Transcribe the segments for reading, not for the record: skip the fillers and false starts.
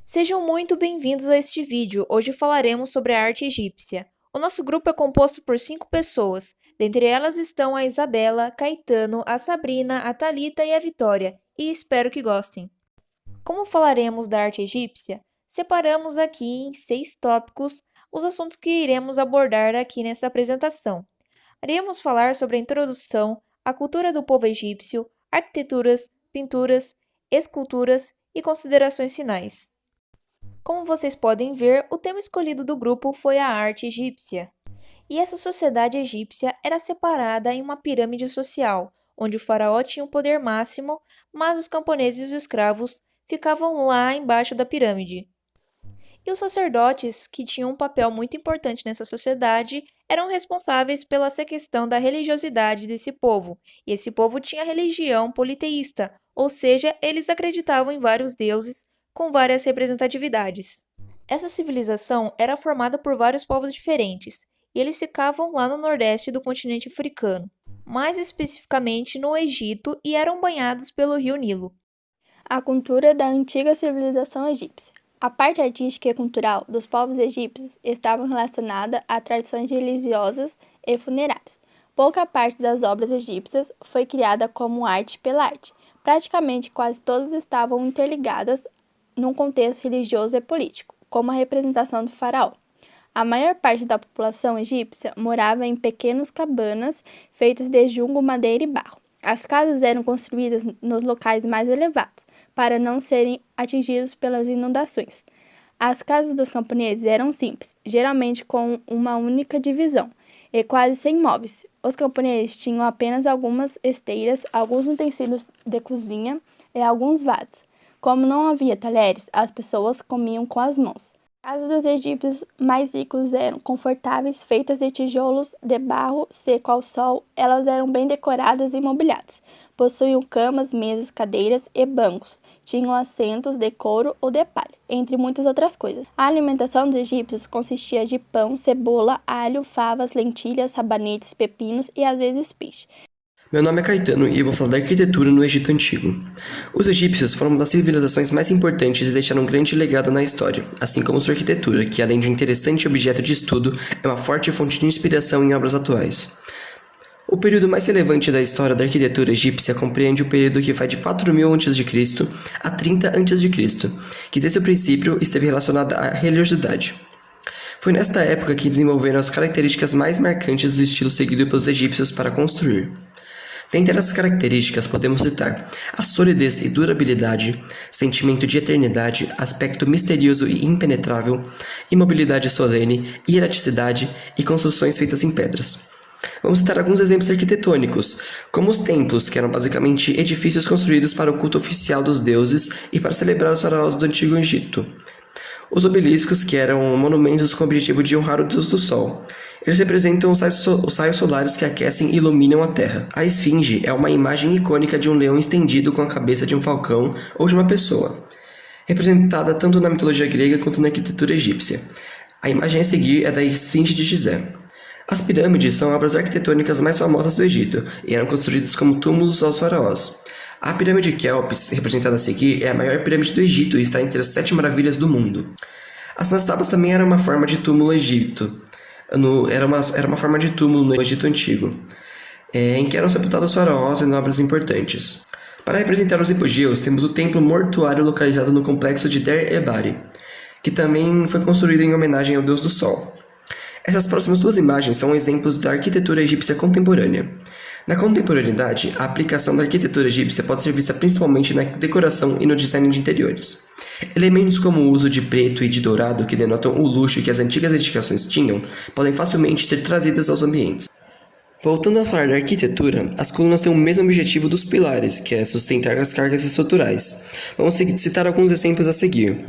Sejam muito bem-vindos a este vídeo. Hoje falaremos sobre a arte egípcia. O nosso grupo é composto por 5 pessoas. Dentre elas estão a Isabela, Caetano, a Sabrina, a Thalita e a Vitória, e espero que gostem. Como falaremos da arte egípcia, separamos aqui em 6 tópicos os assuntos que iremos abordar aqui nessa apresentação. Iremos falar sobre a introdução, a cultura do povo egípcio, arquiteturas, pinturas, esculturas e considerações finais. Como vocês podem ver, o tema escolhido do grupo foi a arte egípcia. E essa sociedade egípcia era separada em uma pirâmide social, onde o faraó tinha o poder máximo, mas os camponeses e os escravos ficavam lá embaixo da pirâmide. E os sacerdotes, que tinham um papel muito importante nessa sociedade, eram responsáveis pela essa questão da religiosidade desse povo. E esse povo tinha religião politeísta, ou seja, eles acreditavam em vários deuses com várias representatividades. Essa civilização era formada por vários povos diferentes, e eles ficavam lá no nordeste do continente africano, mais especificamente no Egito, e eram banhados pelo rio Nilo. A cultura da antiga civilização egípcia. A parte artística e cultural dos povos egípcios estavam relacionada a tradições religiosas e funerárias. Pouca parte das obras egípcias foi criada como arte pela arte. Praticamente quase todas estavam interligadas num contexto religioso e político, como a representação do faraó. A maior parte da população egípcia morava em pequenas cabanas feitas de junco, madeira e barro. As casas eram construídas nos locais mais elevados, para não serem atingidos pelas inundações. As casas dos camponeses eram simples, geralmente com uma única divisão, e quase sem móveis. Os camponeses tinham apenas algumas esteiras, alguns utensílios de cozinha e alguns vasos. Como não havia talheres, as pessoas comiam com as mãos. As casas dos egípcios mais ricos eram confortáveis, feitas de tijolos de barro seco ao sol. Elas eram bem decoradas e mobiliadas. Possuíam camas, mesas, cadeiras e bancos. Tinham assentos de couro ou de palha, entre muitas outras coisas. A alimentação dos egípcios consistia de pão, cebola, alho, favas, lentilhas, rabanetes, pepinos e às vezes peixe. Meu nome é Caetano e eu vou falar da arquitetura no Egito Antigo. Os egípcios foram uma das civilizações mais importantes e deixaram um grande legado na história, assim como sua arquitetura, que além de um interessante objeto de estudo, é uma forte fonte de inspiração em obras atuais. O período mais relevante da história da arquitetura egípcia compreende o período que vai de 4000 a.C. a 30 a.C., que desde o princípio esteve relacionado à religiosidade. Foi nesta época que desenvolveram as características mais marcantes do estilo seguido pelos egípcios para construir. Dentre essas características podemos citar a solidez e durabilidade, sentimento de eternidade, aspecto misterioso e impenetrável, imobilidade solene, hieraticidade e construções feitas em pedras. Vamos citar alguns exemplos arquitetônicos, como os templos, que eram basicamente edifícios construídos para o culto oficial dos deuses e para celebrar os faraós do Antigo Egito. Os obeliscos, que eram monumentos com o objetivo de honrar o deus do sol. Eles representam os raios solares que aquecem e iluminam a Terra. A esfinge é uma imagem icônica de um leão estendido com a cabeça de um falcão ou de uma pessoa, representada tanto na mitologia grega quanto na arquitetura egípcia. A imagem a seguir é da esfinge de Gizé. As pirâmides são obras arquitetônicas mais famosas do Egito e eram construídas como túmulos aos faraós. A pirâmide de Quéops, representada a seguir, é a maior pirâmide do Egito e está entre as 7 maravilhas do mundo. As nastábuas também eram uma forma de túmulo egito. Era uma forma de túmulo no Egito Antigo, em que eram sepultados faraós e nobres importantes. Para representar os hipogeus, temos o templo mortuário localizado no complexo de Der-Ebari, que também foi construído em homenagem ao deus do sol. Essas próximas duas imagens são exemplos da arquitetura egípcia contemporânea. Na contemporaneidade, a aplicação da arquitetura egípcia pode ser vista principalmente na decoração e no design de interiores. Elementos como o uso de preto e de dourado, que denotam o luxo que as antigas edificações tinham, podem facilmente ser trazidas aos ambientes. Voltando a falar da arquitetura, as colunas têm o mesmo objetivo dos pilares, que é sustentar as cargas estruturais. Vamos citar alguns exemplos a seguir.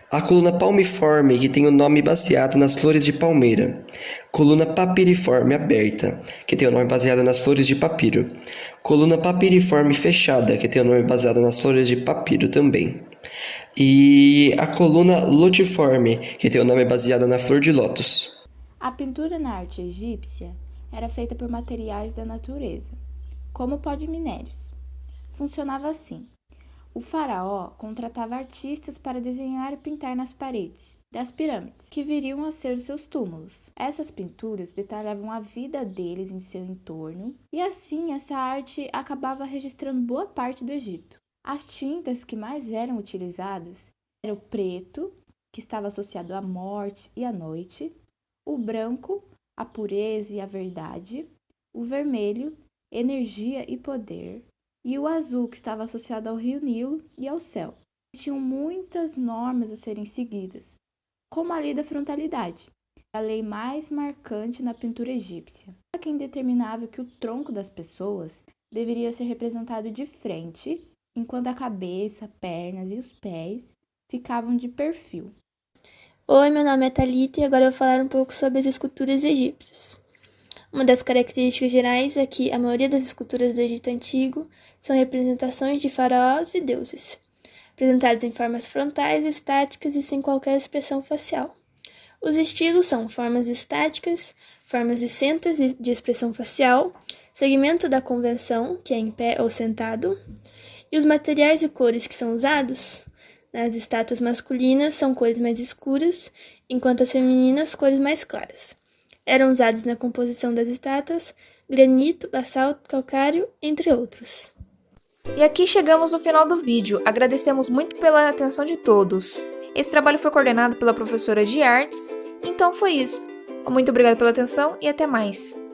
A coluna palmiforme, que tem o nome baseado nas flores de palmeira. Coluna papiriforme aberta, que tem o nome baseado nas flores de papiro. Coluna papiriforme fechada, que tem o nome baseado nas flores de papiro também. E a coluna lotiforme, que tem o nome baseado na flor de lótus. A pintura na arte egípcia era feita por materiais da natureza, como o pó de minérios. Funcionava assim: O faraó contratava artistas para desenhar e pintar nas paredes das pirâmides, que viriam a ser os seus túmulos. Essas pinturas detalhavam a vida deles em seu entorno, e assim essa arte acabava registrando boa parte do Egito. As tintas que mais eram utilizadas eram o preto, que estava associado à morte e à noite, o branco, a pureza e a verdade, o vermelho, energia e poder, e o azul, que estava associado ao rio Nilo e ao céu. Existiam muitas normas a serem seguidas, como a lei da frontalidade, a lei mais marcante na pintura egípcia. Era quem determinava que o tronco das pessoas deveria ser representado de frente, enquanto a cabeça, pernas e os pés ficavam de perfil. Oi, meu nome é Thalita e agora eu vou falar um pouco sobre as esculturas egípcias. Uma das características gerais é que a maioria das esculturas do Egito Antigo são representações de faraós e deuses, apresentados em formas frontais, estáticas e sem qualquer expressão facial. Os estilos são formas estáticas, formas iscentas de expressão facial, segmento da convenção, que é em pé ou sentado, e os materiais e cores que são usados nas estátuas masculinas são cores mais escuras, enquanto as femininas, cores mais claras. Eram usados na composição das estátuas granito, basalto, calcário, entre outros. E aqui chegamos no final do vídeo. Agradecemos muito pela atenção de todos. Esse trabalho foi coordenado pela professora de artes, então foi isso. Muito obrigada pela atenção e até mais.